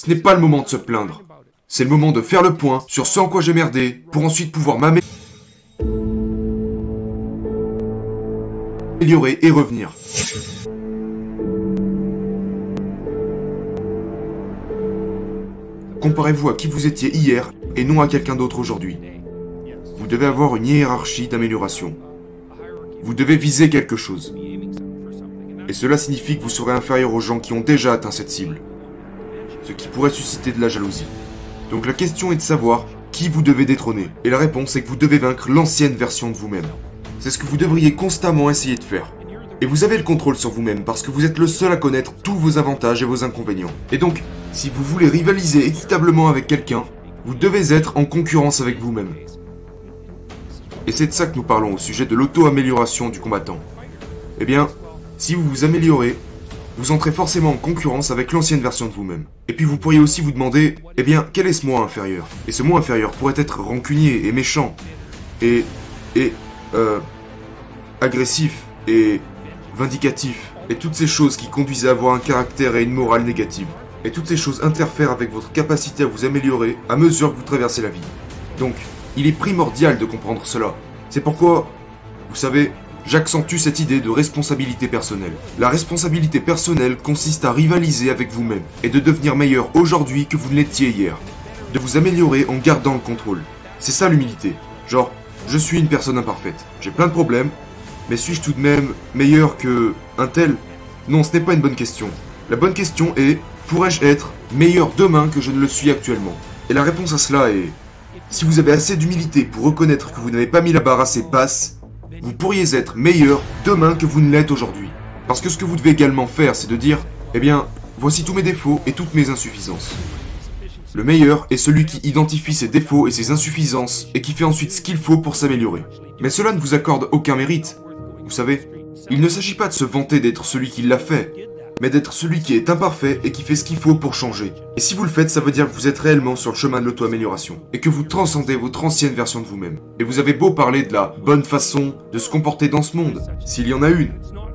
Ce n'est pas le moment de se plaindre. C'est le moment de faire le point sur ce en quoi j'ai merdé, pour ensuite pouvoir m'améliorer et revenir. Comparez-vous à qui vous étiez hier et non à quelqu'un d'autre aujourd'hui. Vous devez avoir une hiérarchie d'amélioration. Vous devez viser quelque chose. Et cela signifie que vous serez inférieur aux gens qui ont déjà atteint cette cible. Ce qui pourrait susciter de la jalousie. Donc la question est de savoir qui vous devez détrôner. Et la réponse est que vous devez vaincre l'ancienne version de vous-même. C'est ce que vous devriez constamment essayer de faire. Et vous avez le contrôle sur vous-même parce que vous êtes le seul à connaître tous vos avantages et vos inconvénients. Et donc, si vous voulez rivaliser équitablement avec quelqu'un, vous devez être en concurrence avec vous-même. Et c'est de ça que nous parlons au sujet de l'auto-amélioration du combattant. Eh bien, si vous vous améliorez, vous entrez forcément en concurrence avec l'ancienne version de vous-même. Et puis vous pourriez aussi vous demander, eh bien, quel est ce moi inférieur? Et ce moi inférieur pourrait être rancunier et méchant, et agressif, et vindicatif, et toutes ces choses qui conduisent à avoir un caractère et une morale négative. Et toutes ces choses interfèrent avec votre capacité à vous améliorer à mesure que vous traversez la vie. Donc, il est primordial de comprendre cela. C'est pourquoi, vous savez, j'accentue cette idée de responsabilité personnelle. La responsabilité personnelle consiste à rivaliser avec vous-même et de devenir meilleur aujourd'hui que vous ne l'étiez hier. De vous améliorer en gardant le contrôle. C'est ça l'humilité. Genre, je suis une personne imparfaite. J'ai plein de problèmes, mais suis-je tout de même meilleur que un tel? Non, ce n'est pas une bonne question. La bonne question est, pourrais-je être meilleur demain que je ne le suis actuellement? Et la réponse à cela est, si vous avez assez d'humilité pour reconnaître que vous n'avez pas mis la barre assez basse, vous pourriez être meilleur demain que vous ne l'êtes aujourd'hui. Parce que ce que vous devez également faire, c'est de dire, eh bien, voici tous mes défauts et toutes mes insuffisances. Le meilleur est celui qui identifie ses défauts et ses insuffisances et qui fait ensuite ce qu'il faut pour s'améliorer. Mais cela ne vous accorde aucun mérite. Vous savez, il ne s'agit pas de se vanter d'être celui qui l'a fait, mais d'être celui qui est imparfait et qui fait ce qu'il faut pour changer. Et si vous le faites, ça veut dire que vous êtes réellement sur le chemin de l'auto-amélioration, et que vous transcendez votre ancienne version de vous-même. Et vous avez beau parler de la bonne façon de se comporter dans ce monde, s'il y en a une,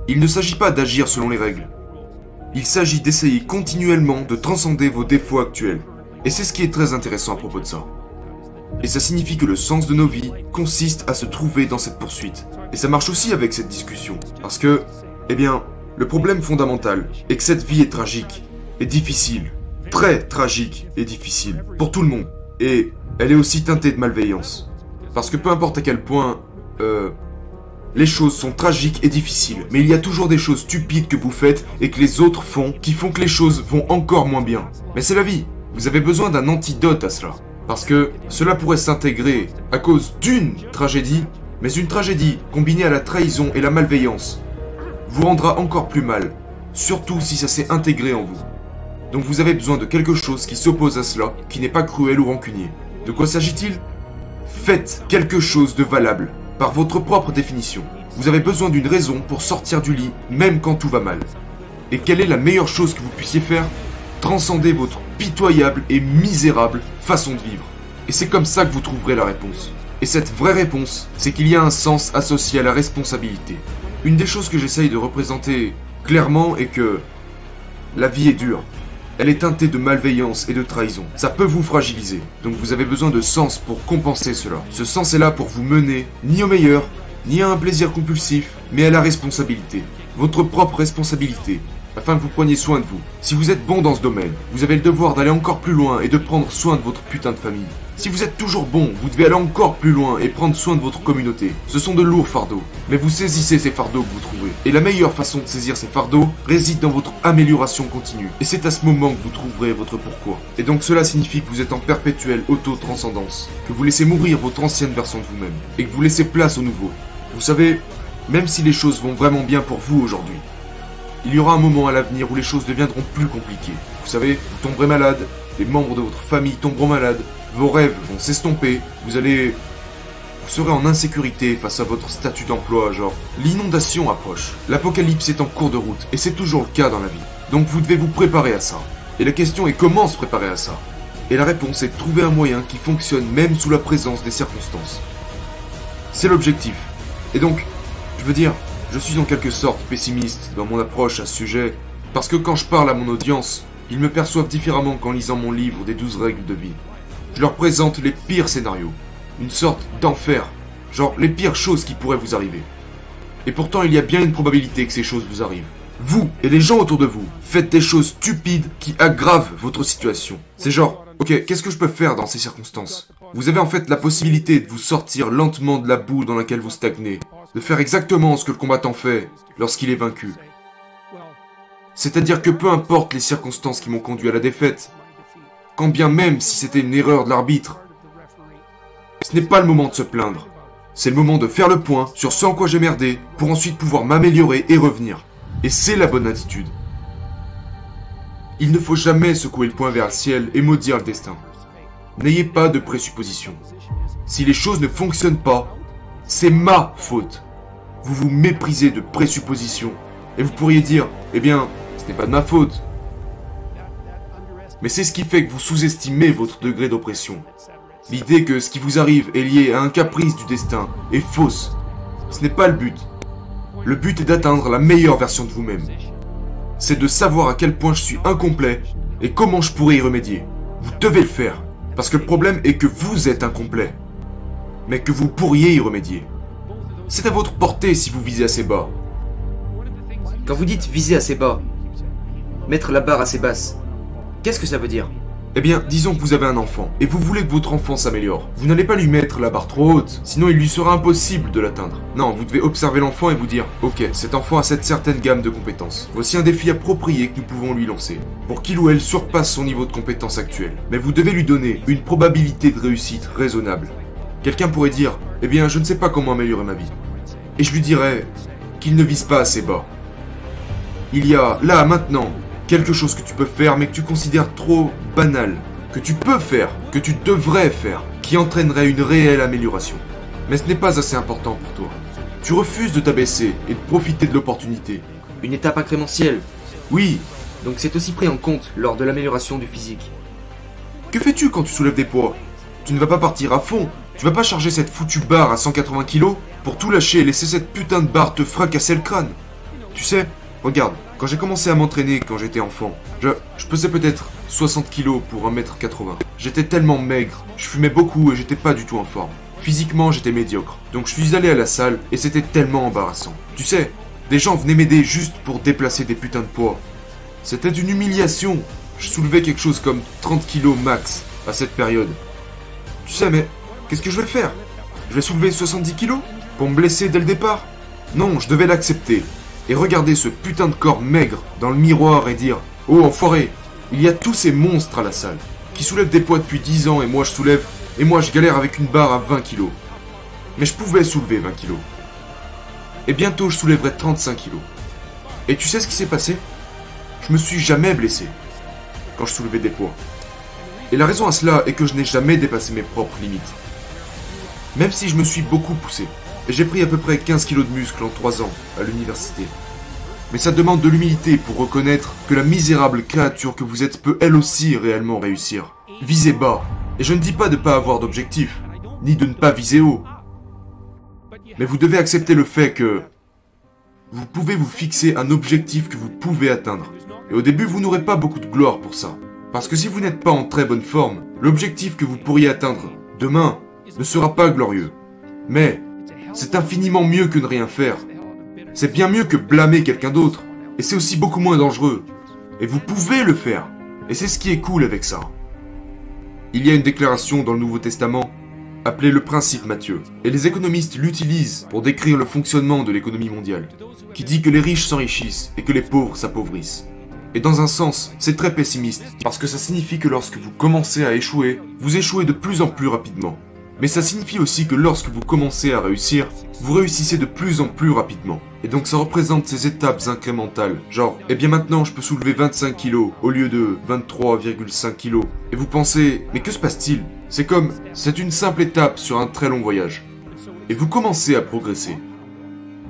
il ne s'agit pas d'agir selon les règles. Il s'agit d'essayer continuellement de transcender vos défauts actuels. Et c'est ce qui est très intéressant à propos de ça. Et ça signifie que le sens de nos vies consiste à se trouver dans cette poursuite. Et ça marche aussi avec cette discussion, parce que, eh bien, le problème fondamental est que cette vie est tragique, et difficile, très tragique et difficile, pour tout le monde. Et elle est aussi teintée de malveillance. Parce que peu importe à quel point, les choses sont tragiques et difficiles, mais il y a toujours des choses stupides que vous faites et que les autres font, qui font que les choses vont encore moins bien. Mais c'est la vie, vous avez besoin d'un antidote à cela. Parce que cela pourrait s'intégrer à cause d'une tragédie, mais une tragédie combinée à la trahison et la malveillance vous rendra encore plus mal, surtout si ça s'est intégré en vous. Donc vous avez besoin de quelque chose qui s'oppose à cela, qui n'est pas cruel ou rancunier. De quoi s'agit-il? Faites quelque chose de valable, par votre propre définition. Vous avez besoin d'une raison pour sortir du lit, même quand tout va mal. Et quelle est la meilleure chose que vous puissiez faire? Transcender votre pitoyable et misérable façon de vivre. Et c'est comme ça que vous trouverez la réponse. Et cette vraie réponse, c'est qu'il y a un sens associé à la responsabilité. Une des choses que j'essaye de représenter clairement est que la vie est dure. Elle est teintée de malveillance et de trahison. Ça peut vous fragiliser. Donc vous avez besoin de sens pour compenser cela. Ce sens est là pour vous mener ni au meilleur, ni à un plaisir compulsif, mais à la responsabilité. Votre propre responsabilité. Afin que vous preniez soin de vous. Si vous êtes bon dans ce domaine, vous avez le devoir d'aller encore plus loin et de prendre soin de votre putain de famille. Si vous êtes toujours bon, vous devez aller encore plus loin et prendre soin de votre communauté. Ce sont de lourds fardeaux, mais vous saisissez ces fardeaux que vous trouvez. Et la meilleure façon de saisir ces fardeaux réside dans votre amélioration continue. Et c'est à ce moment que vous trouverez votre pourquoi. Et donc cela signifie que vous êtes en perpétuelle auto-transcendance, que vous laissez mourir votre ancienne version de vous-même, et que vous laissez place au nouveau. Vous savez, même si les choses vont vraiment bien pour vous aujourd'hui, il y aura un moment à l'avenir où les choses deviendront plus compliquées. Vous savez, vous tomberez malade, les membres de votre famille tomberont malades, vos rêves vont s'estomper, vous serez en insécurité face à votre statut d'emploi, genre l'inondation approche, l'apocalypse est en cours de route, et c'est toujours le cas dans la vie. Donc vous devez vous préparer à ça. Et la question est comment se préparer à ça? Et la réponse est de trouver un moyen qui fonctionne même sous la présence des circonstances. C'est l'objectif. Et donc, je veux dire, je suis en quelque sorte pessimiste dans mon approche à ce sujet, parce que quand je parle à mon audience, Ils me perçoivent différemment qu'en lisant mon livre des 12 règles de vie. Je leur présente les pires scénarios, une sorte d'enfer, genre les pires choses qui pourraient vous arriver. Et pourtant, il y a bien une probabilité que ces choses vous arrivent. Vous et les gens autour de vous faites des choses stupides qui aggravent votre situation. C'est genre, ok, qu'est-ce que je peux faire dans ces circonstances? Vous avez en fait la possibilité de vous sortir lentement de la boue dans laquelle vous stagnez, de faire exactement ce que le combattant fait lorsqu'il est vaincu. C'est-à-dire que peu importe les circonstances qui m'ont conduit à la défaite, quand bien même si c'était une erreur de l'arbitre, ce n'est pas le moment de se plaindre. C'est le moment de faire le point sur ce en quoi j'ai merdé pour ensuite pouvoir m'améliorer et revenir. Et c'est la bonne attitude. Il ne faut jamais secouer le poing vers le ciel et maudire le destin. N'ayez pas de présuppositions. Si les choses ne fonctionnent pas, c'est ma faute. Vous vous méprisez de présuppositions. Et vous pourriez dire, eh bien, ce n'est pas de ma faute. Mais c'est ce qui fait que vous sous-estimez votre degré d'oppression. L'idée que ce qui vous arrive est lié à un caprice du destin est fausse. Ce n'est pas le but. Le but est d'atteindre la meilleure version de vous-même. C'est de savoir à quel point je suis incomplet et comment je pourrais y remédier. Vous devez le faire, parce que le problème est que vous êtes incomplet, mais que vous pourriez y remédier. C'est à votre portée si vous visez assez bas. Quand vous dites viser assez bas, mettre la barre assez basse, qu'est-ce que ça veut dire? Eh bien, disons que vous avez un enfant, et vous voulez que votre enfant s'améliore. Vous n'allez pas lui mettre la barre trop haute, sinon il lui sera impossible de l'atteindre. Non, vous devez observer l'enfant et vous dire, ok, cet enfant a cette certaine gamme de compétences. Voici un défi approprié que nous pouvons lui lancer, pour qu'il ou elle surpasse son niveau de compétence actuel. Mais vous devez lui donner une probabilité de réussite raisonnable. Quelqu'un pourrait dire, eh bien, je ne sais pas comment améliorer ma vie. Et je lui dirais qu'il ne vise pas assez bas. Il y a, là, maintenant, quelque chose que tu peux faire mais que tu considères trop banal, que tu peux faire, que tu devrais faire, qui entraînerait une réelle amélioration. Mais ce n'est pas assez important pour toi. Tu refuses de t'abaisser et de profiter de l'opportunité. Une étape incrémentielle. Oui, Donc c'est aussi pris en compte lors de l'amélioration du physique. que fais-tu quand tu soulèves des poids? Tu ne vas pas partir à fond, tu vas pas charger cette foutue barre à 180 kg pour tout lâcher et laisser cette putain de barre te fracasser le crâne. Tu sais, regarde, quand j'ai commencé à m'entraîner quand j'étais enfant, je pesais peut-être 60 kg pour 1m80. J'étais tellement maigre, je fumais beaucoup et j'étais pas du tout en forme. Physiquement, j'étais médiocre. Donc je suis allé à la salle et c'était tellement embarrassant. Tu sais, des gens venaient m'aider juste pour déplacer des putains de poids. C'était une humiliation. Je soulevais quelque chose comme 30 kg max à cette période. Tu sais, mais qu'est-ce que je vais faire? Je vais soulever 70 kg pour me blesser dès le départ? Non, je devais l'accepter. Et regarder ce putain de corps maigre dans le miroir et dire « Oh, enfoiré, il y a tous ces monstres à la salle, qui soulèvent des poids depuis 10 ans et moi je galère avec une barre à 20 kilos. Mais je pouvais soulever 20 kilos. Et bientôt je soulèverai 35 kilos. Et tu sais ce qui s'est passé? Je me suis jamais blessé quand je soulevais des poids. Et la raison à cela est que je n'ai jamais dépassé mes propres limites. Même si je me suis beaucoup poussé. Et j'ai pris à peu près 15 kilos de muscle en 3 ans à l'université. Mais ça demande de l'humilité pour reconnaître que la misérable créature que vous êtes peut elle aussi réellement réussir. Visez bas. Et je ne dis pas de ne pas avoir d'objectif, ni de ne pas viser haut. Mais vous devez accepter le fait que vous pouvez vous fixer un objectif que vous pouvez atteindre. Et au début, vous n'aurez pas beaucoup de gloire pour ça. Parce que si vous n'êtes pas en très bonne forme, l'objectif que vous pourriez atteindre demain ne sera pas glorieux. Mais c'est infiniment mieux que ne rien faire. C'est bien mieux que blâmer quelqu'un d'autre. Et c'est aussi beaucoup moins dangereux. Et vous pouvez le faire. Et c'est ce qui est cool avec ça. Il y a une déclaration dans le Nouveau Testament appelée le principe Matthieu. Et les économistes l'utilisent pour décrire le fonctionnement de l'économie mondiale. Qui dit que les riches s'enrichissent et que les pauvres s'appauvrissent. Et dans un sens, c'est très pessimiste. Parce que ça signifie que lorsque vous commencez à échouer, vous échouez de plus en plus rapidement. Mais ça signifie aussi que lorsque vous commencez à réussir, vous réussissez de plus en plus rapidement. Et donc ça représente ces étapes incrémentales. Genre, eh bien maintenant je peux soulever 25 kg au lieu de 23,5 kg. Et vous pensez, mais que se passe-t-il? C'est une simple étape sur un très long voyage. Et vous commencez à progresser.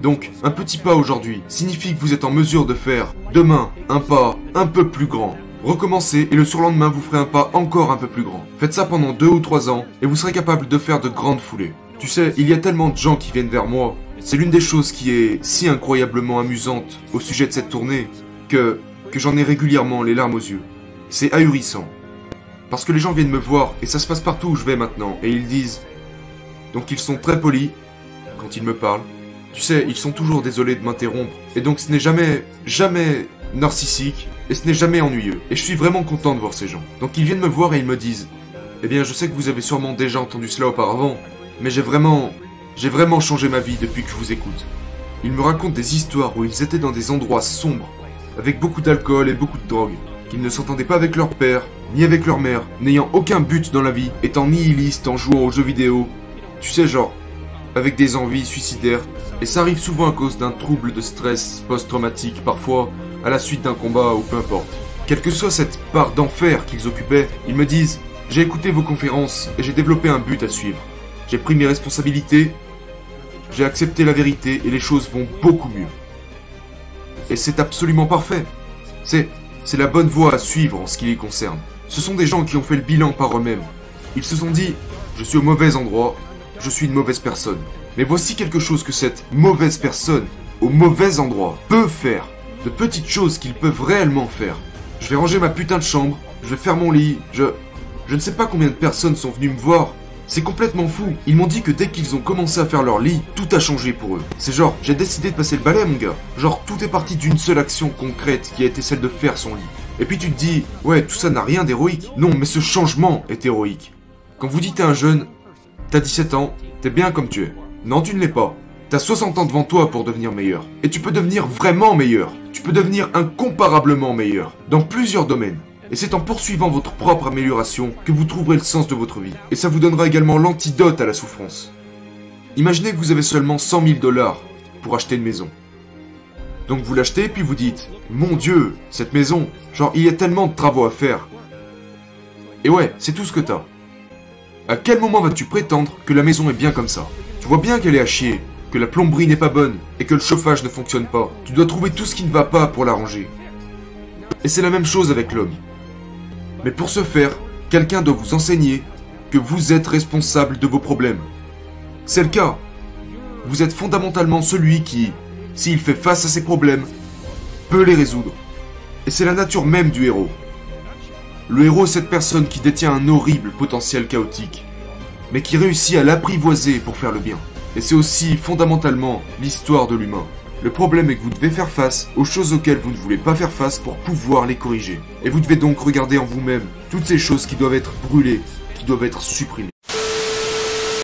Donc, un petit pas aujourd'hui signifie que vous êtes en mesure de faire, demain, un pas un peu plus grand. Recommencez et le surlendemain vous ferez un pas encore un peu plus grand. Faites ça pendant 2 ou 3 ans et vous serez capable de faire de grandes foulées. Tu sais, il y a tellement de gens qui viennent vers moi. C'est l'une des choses qui est si incroyablement amusante au sujet de cette tournée que j'en ai régulièrement les larmes aux yeux. c'est ahurissant. Parce que les gens viennent me voir, et ça se passe partout où je vais maintenant, et ils disent... Donc ils sont très polis, quand ils me parlent. Tu sais, ils sont toujours désolés de m'interrompre, et donc ce n'est jamais narcissique, et ce n'est jamais ennuyeux. Et je suis vraiment content de voir ces gens. Donc ils viennent me voir et ils me disent... Eh bien, je sais que vous avez sûrement déjà entendu cela auparavant, mais j'ai vraiment changé ma vie depuis que je vous écoute. Ils me racontent des histoires où ils étaient dans des endroits sombres, avec beaucoup d'alcool et beaucoup de drogue, qu'ils ne s'entendaient pas avec leur père, ni avec leur mère, n'ayant aucun but dans la vie, étant nihilistes en jouant aux jeux vidéo. Tu sais, genre, avec des envies suicidaires, et ça arrive souvent à cause d'un trouble de stress post-traumatique, parfois à la suite d'un combat ou peu importe. Quelle que soit cette part d'enfer qu'ils occupaient, ils me disent « J'ai écouté vos conférences et j'ai développé un but à suivre. J'ai pris mes responsabilités, j'ai accepté la vérité et les choses vont beaucoup mieux. » Et c'est absolument parfait. C'est la bonne voie à suivre en ce qui les concerne. Ce sont des gens qui ont fait le bilan par eux-mêmes. Ils se sont dit « Je suis au mauvais endroit, je suis une mauvaise personne. » Mais voici quelque chose que cette mauvaise personne, au mauvais endroit, peut faire. De petites choses qu'ils peuvent réellement faire. Je vais ranger ma putain de chambre, je vais faire mon lit, je ne sais pas combien de personnes sont venues me voir. C'est complètement fou. Ils m'ont dit que dès qu'ils ont commencé à faire leur lit, tout a changé pour eux. C'est genre, j'ai décidé de passer le balai, mon gars. Genre, tout est parti d'une seule action concrète qui a été celle de faire son lit. Et puis tu te dis, ouais, tout ça n'a rien d'héroïque. Non, mais ce changement est héroïque. Quand vous dites à un jeune, t'as 17 ans, t'es bien comme tu es. Non, tu ne l'es pas. T'as 60 ans devant toi pour devenir meilleur. Et tu peux devenir vraiment meilleur. Tu peux devenir incomparablement meilleur. Dans plusieurs domaines. Et c'est en poursuivant votre propre amélioration que vous trouverez le sens de votre vie. Et ça vous donnera également l'antidote à la souffrance. Imaginez que vous avez seulement 100 000 $ pour acheter une maison. Donc vous l'achetez puis vous dites « Mon Dieu, cette maison, genre il y a tellement de travaux à faire. » Et ouais, c'est tout ce que t'as. À quel moment vas-tu prétendre que la maison est bien comme ça? Tu vois bien qu'elle est à chier, que la plomberie n'est pas bonne et que le chauffage ne fonctionne pas. Tu dois trouver tout ce qui ne va pas pour l'arranger. Et c'est la même chose avec l'homme. Mais pour ce faire, quelqu'un doit vous enseigner que vous êtes responsable de vos problèmes. C'est le cas. Vous êtes fondamentalement celui qui, s'il fait face à ses problèmes, peut les résoudre. Et c'est la nature même du héros. Le héros est cette personne qui détient un horrible potentiel chaotique, mais qui réussit à l'apprivoiser pour faire le bien. Et c'est aussi fondamentalement l'histoire de l'humain. Le problème est que vous devez faire face aux choses auxquelles vous ne voulez pas faire face pour pouvoir les corriger. Et vous devez donc regarder en vous-même toutes ces choses qui doivent être brûlées, qui doivent être supprimées.